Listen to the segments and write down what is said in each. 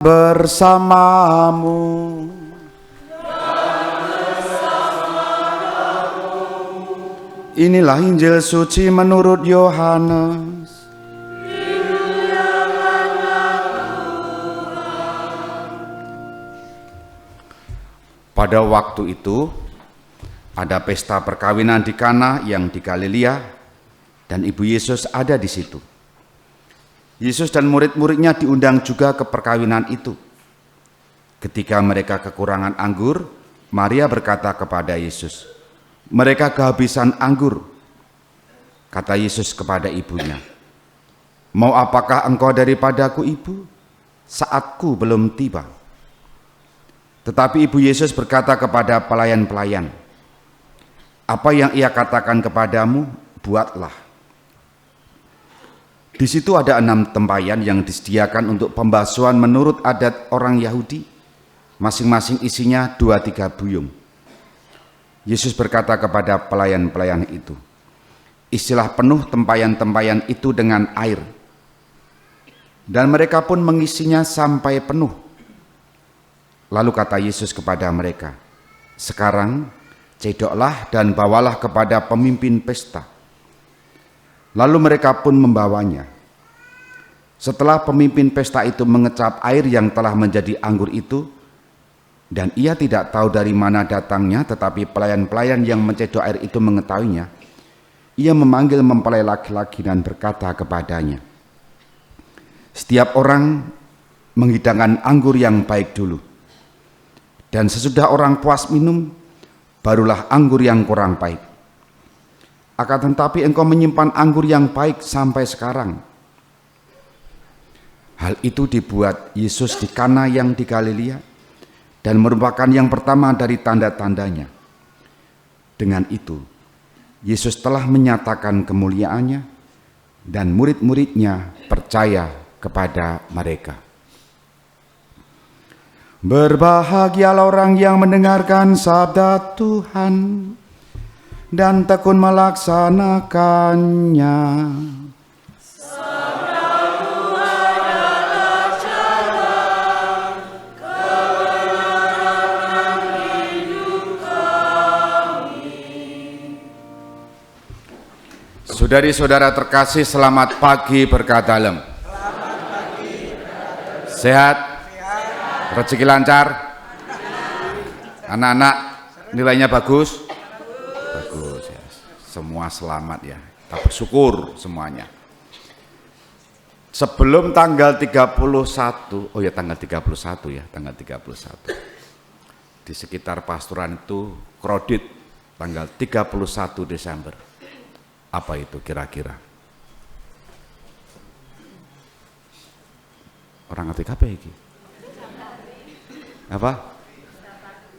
bersamamu. Inilah Injil suci menurut Yohanes. Pada waktu itu ada pesta perkawinan di Kana yang di Galilea, dan ibu Yesus ada di situ. Yesus dan murid-muridnya diundang juga ke perkawinan itu. Ketika mereka kekurangan anggur, Maria berkata kepada Yesus, "Mereka kehabisan anggur." Kata Yesus kepada ibunya, "Mau apakah engkau daripadaku, ibu? Saatku belum tiba." Tetapi ibu Yesus berkata kepada pelayan-pelayan, "Apa yang ia katakan kepadamu, buatlah." Di situ ada 6 tempayan yang disediakan untuk pembasuhan menurut adat orang Yahudi. Masing-masing isinya 2-3 buyung. Yesus berkata kepada pelayan-pelayan itu, "Isilah penuh tempayan-tempayan itu dengan air." Dan mereka pun mengisinya sampai penuh. Lalu kata Yesus kepada mereka, "Sekarang cedoklah dan bawalah kepada pemimpin pesta." Lalu mereka pun membawanya. Setelah pemimpin pesta itu mengecap air yang telah menjadi anggur itu, dan ia tidak tahu dari mana datangnya, tetapi pelayan-pelayan yang mencedok air itu mengetahuinya, ia memanggil mempelai laki-laki dan berkata kepadanya, "Setiap orang menghidangkan anggur yang baik dulu, dan sesudah orang puas minum, barulah anggur yang kurang baik. Akan tetapi engkau menyimpan anggur yang baik sampai sekarang." Hal itu dibuat Yesus di Kana yang di Galilea, dan merupakan yang pertama dari tanda-tandanya. Dengan itu, Yesus telah menyatakan kemuliaannya, dan murid-muridnya percaya kepada mereka. Berbahagialah orang yang mendengarkan sabda Tuhan dan tekun melaksanakannya. Sabdamu adalah jalan kebenaran hidup kami. Saudari-saudara terkasih, selamat pagi berkat dalem. Sehat? Rezeki lancar? Anak-anak nilainya bagus? Bagus ya. Semua selamat ya. Kita bersyukur semuanya. Sebelum tanggal 31, tanggal 31 di sekitar pastoran itu kredit tanggal 31 Desember. Apa itu kira-kira? Orang ngerti apa iki? Apa?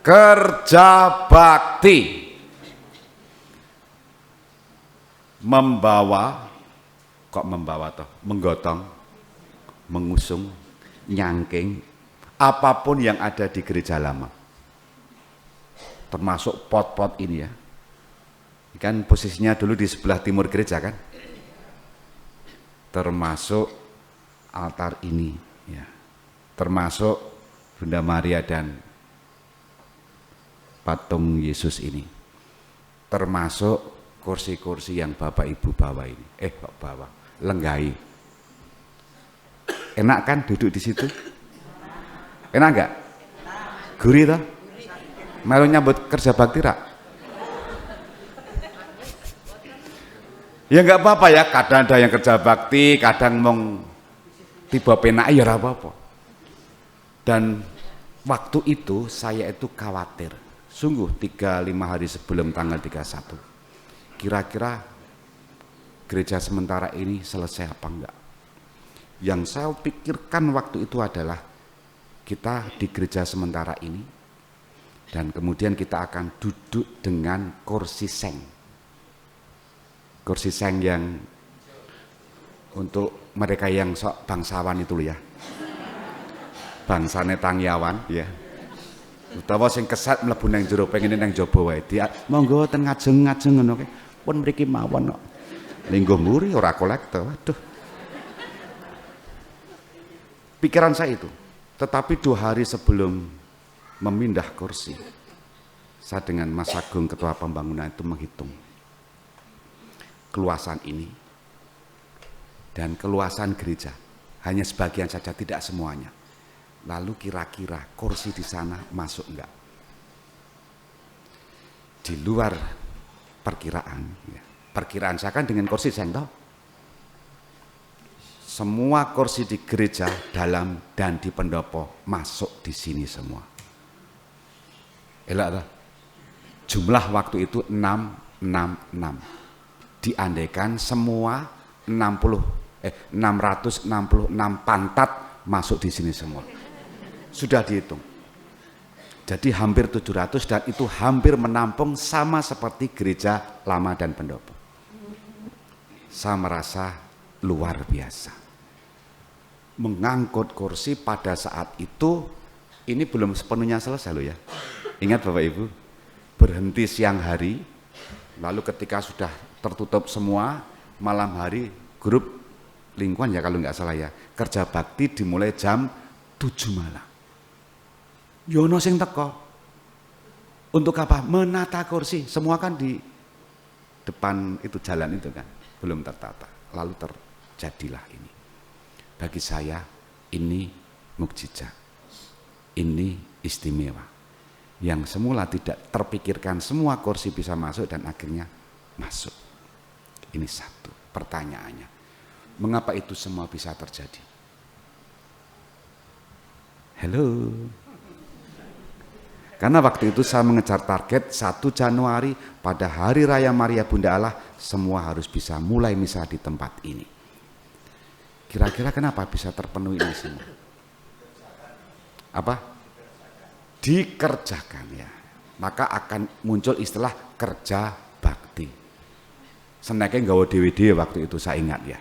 Kerja bakti. Menggotong, mengusung, nyangking apapun yang ada di gereja lama, termasuk pot-pot ini ya. Kan posisinya dulu di sebelah timur gereja kan, termasuk altar ini ya, termasuk Bunda Maria dan patung Yesus ini, termasuk kursi-kursi yang Bapak Ibu bawa ini, lenggai. Enak kan duduk di situ? Enak enggak? Gurih toh? Melu nyambut kerja bakti rak? Ya enggak apa-apa ya, kadang ada yang kerja bakti, kadang mong tiba penak ya ora apa-apa. Dan waktu itu saya itu khawatir, sungguh 3-5 hari sebelum tanggal 31. Kira-kira gereja sementara ini selesai apa enggak? Yang saya pikirkan waktu itu adalah kita di gereja sementara ini, dan kemudian kita akan duduk dengan kursi seng. Kursi seng yang untuk mereka yang sok bangsawan itu ya. Bangsane Tangyawan ya. Utawa sing kesat mlebu nang jero pengene nang jaba wae. Monggo ten ngajeng-ngajeng ngono kae. Pun mriki mawon kok. Linggo mburi ora kolektor. Waduh. Pikiran saya itu. Tetapi 2 hari sebelum memindah kursi, saya dengan Mas Agung ketua pembangunan itu menghitung keluasan ini dan keluasan gereja, hanya sebagian saja, tidak semuanya. Lalu kira-kira kursi di sana masuk enggak? Di luar perkiraan, ya. Perkiraan saya kan dengan kursi saya tahu. Semua kursi di gereja dalam dan di pendopo masuk di sini semua. Elak tak? Jumlah waktu itu 666. Diandaikan semua 666 pantat masuk di sini semua. Sudah dihitung. Jadi hampir 700, dan itu hampir menampung sama seperti gereja lama dan pendopo. Saya merasa luar biasa. Mengangkut kursi pada saat itu, ini belum sepenuhnya selesai loh ya. Ingat Bapak Ibu, berhenti siang hari, lalu ketika sudah tertutup semua, malam hari grup lingkungan ya kalau nggak salah ya, kerja bakti dimulai jam 7 malam. Yono sing teko. Untuk apa? Menata kursi. Semua kan di depan itu jalan itu kan, belum tertata. Lalu terjadilah ini. Bagi saya ini mukjizat. Ini istimewa. Yang semula tidak terpikirkan semua kursi bisa masuk dan akhirnya masuk. Ini satu pertanyaannya. Mengapa itu semua bisa terjadi? Halo. Karena waktu itu saya mengejar target 1 Januari pada Hari Raya Maria Bunda Allah, semua harus bisa mulai misa di tempat ini. Kira-kira kenapa bisa terpenuhi ini semua? Apa? Dikerjakan ya. Maka akan muncul istilah kerja bakti. Seneknya nggawa DVD waktu itu saya ingat ya.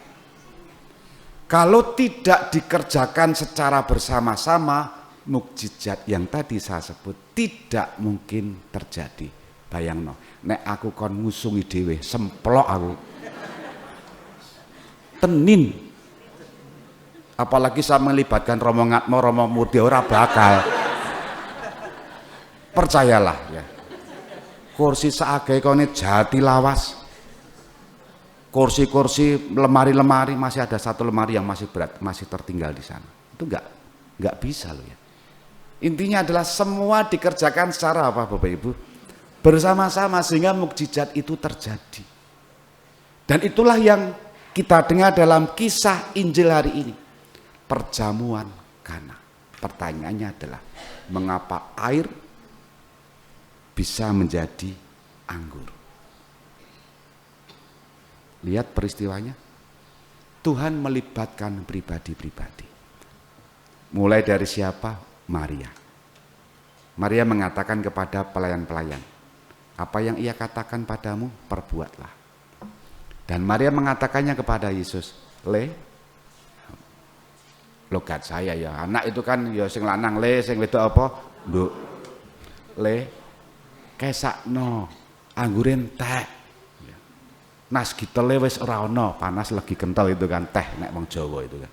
Kalau tidak dikerjakan secara bersama-sama, mukjizat yang tadi saya sebut tidak mungkin terjadi. Bayangno, nek aku kon ngusungi dhewe, semplok aku. Tenin. Apalagi saya melibatkan Romo Ngatmo, Romo Murdi, ora bakal. Percayalah ya. Kursi saage kone jati lawas. Kursi-kursi, lemari-lemari, masih ada 1 lemari yang masih berat, masih tertinggal di sana. Itu enggak bisa loh ya. Intinya adalah semua dikerjakan secara apa Bapak Ibu? Bersama-sama sehingga mukjizat itu terjadi. Dan itulah yang kita dengar dalam kisah Injil hari ini. Perjamuan Kana. Pertanyaannya adalah mengapa air bisa menjadi anggur? Lihat peristiwanya. Tuhan melibatkan pribadi-pribadi. Mulai dari siapa? Maria. Maria mengatakan kepada pelayan-pelayan, apa yang ia katakan padamu, perbuatlah. Dan Maria mengatakannya kepada Yesus, logat saya ya, anak itu kan ya sing lanang sing wedok apa? Nduk. Kesakno anggur entek. Nas gitele wis ora ana, panas lagi kental itu kan teh nek wong Jawa itu kan.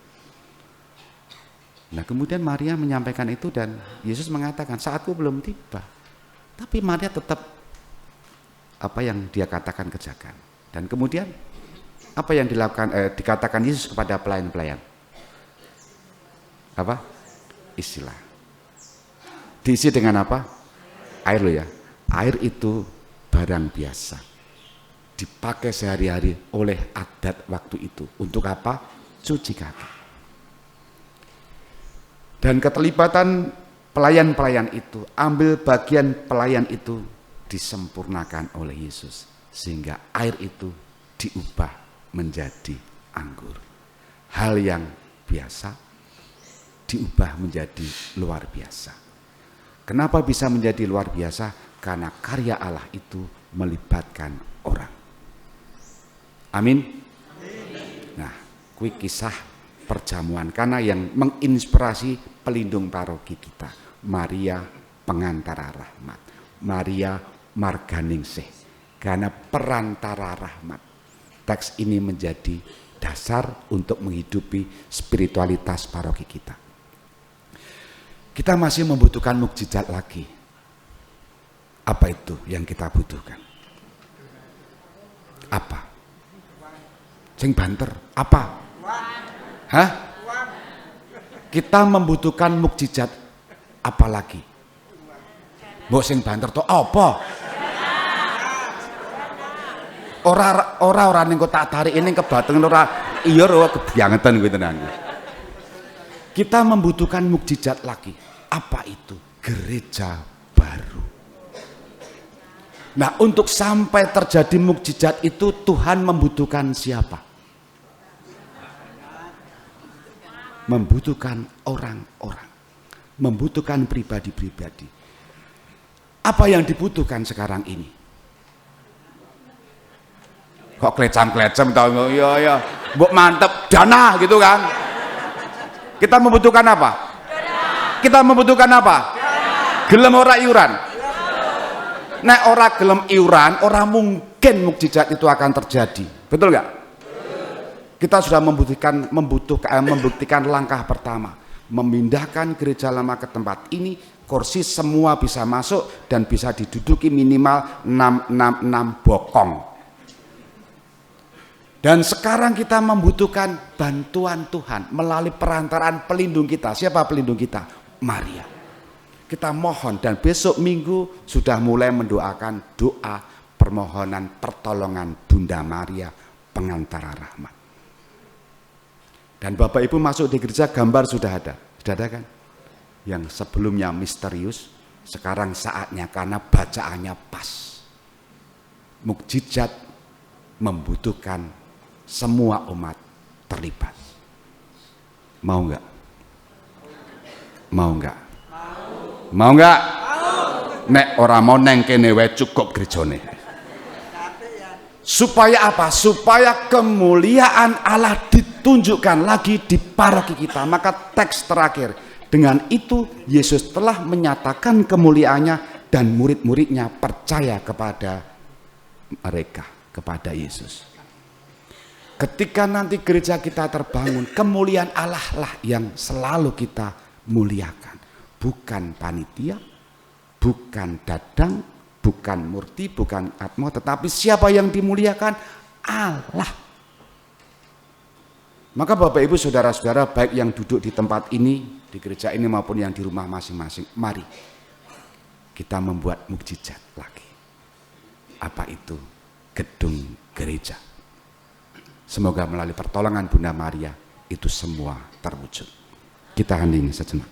Nah kemudian Maria menyampaikan itu dan Yesus mengatakan saatku belum tiba. Tapi Maria tetap apa yang dia katakan kerjakan. Dan kemudian apa yang dikatakan Yesus kepada pelayan-pelayan? Apa? Istilah. Diisi dengan apa? Air loh ya. Air itu barang biasa. Dipakai sehari-hari oleh adat waktu itu. Untuk apa? Cuci kaki. Dan keterlibatan pelayan-pelayan itu, ambil bagian pelayan itu disempurnakan oleh Yesus. Sehingga air itu diubah menjadi anggur. Hal yang biasa diubah menjadi luar biasa. Kenapa bisa menjadi luar biasa? Karena karya Allah itu melibatkan orang. Amin. Nah, kuwi kisah perjamuan Kana yang menginspirasi pelindung paroki kita. Maria pengantara rahmat. Maria Marganingsih. Karena perantara rahmat. Teks ini menjadi dasar untuk menghidupi spiritualitas paroki kita. Kita masih membutuhkan mukjizat lagi. Apa itu yang kita butuhkan? Apa? Sing banter, apa? Hah? Kita membutuhkan mukjizat apa lagi? Mbok sing banter to apa? Ora ning kok tak tarik ini kebateng ora iya ora kebiangetan kuwi tenan. Kita membutuhkan mukjizat lagi. Apa itu? Gereja baru. Nah, untuk sampai terjadi mukjizat itu Tuhan membutuhkan siapa? Membutuhkan orang-orang. Membutuhkan pribadi-pribadi. Apa yang dibutuhkan sekarang ini? Kok klecam-klecam tau ya mbok mantep dana gitu kan? Kita membutuhkan apa? Kita membutuhkan apa? Gelem ora iuran? Nek ora gelem iuran, ora mungkin mukjizat itu akan terjadi. Betul nggak? Kita sudah membuktikan langkah pertama, memindahkan gereja lama ke tempat ini, kursi semua bisa masuk dan bisa diduduki minimal 666 bokong. Dan sekarang kita membutuhkan bantuan Tuhan melalui perantaraan pelindung kita. Siapa pelindung kita? Maria. Kita mohon dan besok Minggu sudah mulai mendoakan doa permohonan pertolongan Bunda Maria pengantara rahmat. Dan Bapak Ibu masuk di gereja gambar sudah ada kan? Yang sebelumnya misterius, sekarang saatnya karena bacaannya pas. Mukjizat membutuhkan semua umat terlibat. Mau enggak? Mau enggak? Mau enggak? Nek ora mau neng kene wae cukup gerejane. Supaya apa? Supaya kemuliaan Allah ditunjukkan lagi di paroki kita. Maka teks terakhir, dengan itu Yesus telah menyatakan kemuliaannya dan murid-muridnya percaya kepada mereka, kepada Yesus. Ketika nanti gereja kita terbangun, kemuliaan Allah lah yang selalu kita muliakan. Bukan panitia, bukan dadang, bukan murti, bukan atmo, tetapi siapa yang dimuliakan? Allah. Maka Bapak Ibu Saudara-saudara, baik yang duduk di tempat ini, di gereja ini maupun yang di rumah masing-masing, mari kita membuat mukjizat lagi. Apa itu? Gedung gereja. Semoga melalui pertolongan Bunda Maria itu semua terwujud. Kita hening sejenak.